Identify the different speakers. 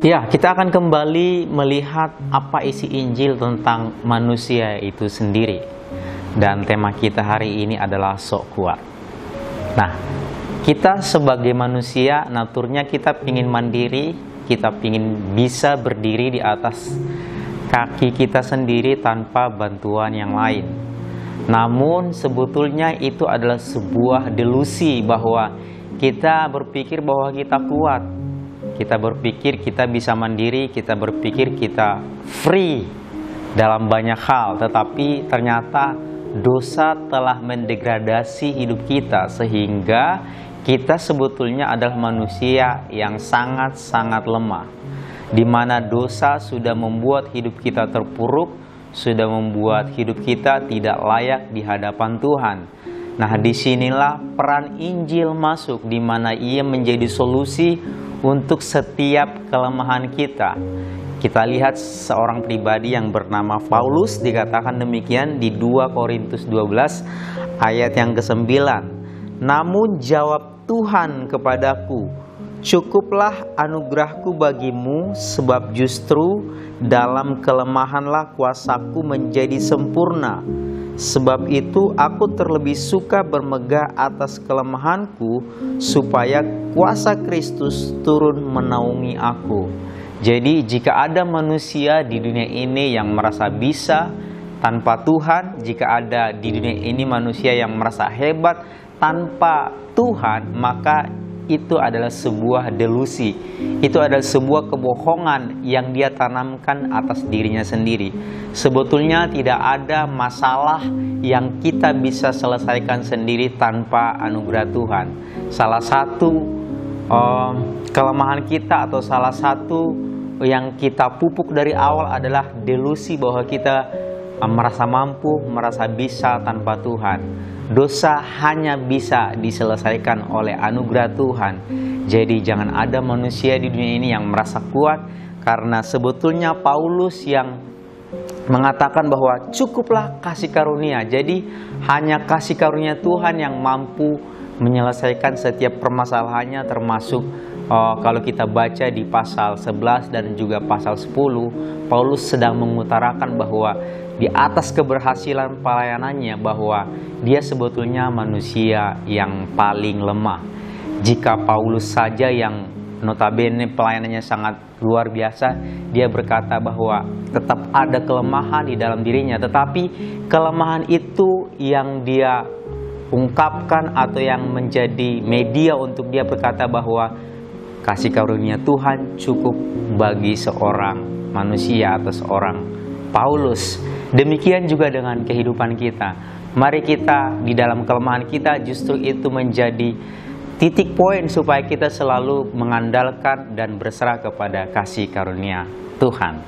Speaker 1: Ya, kita akan kembali melihat apa isi Injil tentang manusia itu sendiri. Dan tema kita hari ini adalah sok kuat. Nah, kita sebagai manusia, naturnya kita ingin mandiri, kita ingin bisa berdiri di atas kaki kita sendiri tanpa bantuan yang lain. Namun sebetulnya itu adalah sebuah delusi bahwa kita berpikir bahwa kita kuat. Kita berpikir kita bisa mandiri, kita berpikir kita free dalam banyak hal. Tetapi ternyata dosa telah mendegradasi hidup kita sehingga kita sebetulnya adalah manusia yang sangat-sangat lemah. Di mana dosa sudah membuat hidup kita terpuruk, sudah membuat hidup kita tidak layak di hadapan Tuhan. Nah, disinilah peran Injil masuk, di mana ia menjadi solusi untuk setiap kelemahan kita. Kita lihat seorang pribadi yang bernama Paulus, dikatakan demikian di 2 Korintus 12 ayat yang ke-9. Namun jawab Tuhan kepadaku, cukuplah anugerahku bagimu, sebab justru dalam kelemahanlah kuasaku menjadi sempurna. Sebab itu aku terlebih suka bermegah atas kelemahanku, supaya kuasa Kristus turun menaungi aku. Jadi jika ada manusia di dunia ini yang merasa bisa tanpa Tuhan, jika ada di dunia ini manusia yang merasa hebat tanpa Tuhan, maka itu adalah sebuah delusi. Itu adalah sebuah kebohongan yang dia tanamkan atas dirinya sendiri. Sebetulnya tidak ada masalah yang kita bisa selesaikan sendiri tanpa anugerah Tuhan. Salah satu kelemahan kita atau salah satu yang kita pupuk dari awal adalah delusi bahwa kita merasa mampu, merasa bisa tanpa Tuhan. Dosa hanya bisa diselesaikan oleh anugerah Tuhan. Jadi jangan ada manusia di dunia ini yang merasa kuat, karena sebetulnya Paulus yang mengatakan bahwa cukuplah kasih karunia. Jadi hanya kasih karunia Tuhan yang mampu menyelesaikan setiap permasalahannya, termasuk kalau kita baca di pasal 11 dan juga pasal 10, Paulus sedang mengutarakan bahwa di atas keberhasilan pelayanannya bahwa dia sebetulnya manusia yang paling lemah. Jika Paulus saja yang notabene pelayanannya sangat luar biasa, dia berkata bahwa tetap ada kelemahan di dalam dirinya, tetapi kelemahan itu yang dia ungkapkan atau yang menjadi media untuk dia berkata bahwa kasih karunia Tuhan cukup bagi seorang manusia atau seorang Paulus. Demikian juga dengan kehidupan kita. Mari kita di dalam kelemahan kita justru itu menjadi titik poin supaya kita selalu mengandalkan dan berserah kepada kasih karunia Tuhan.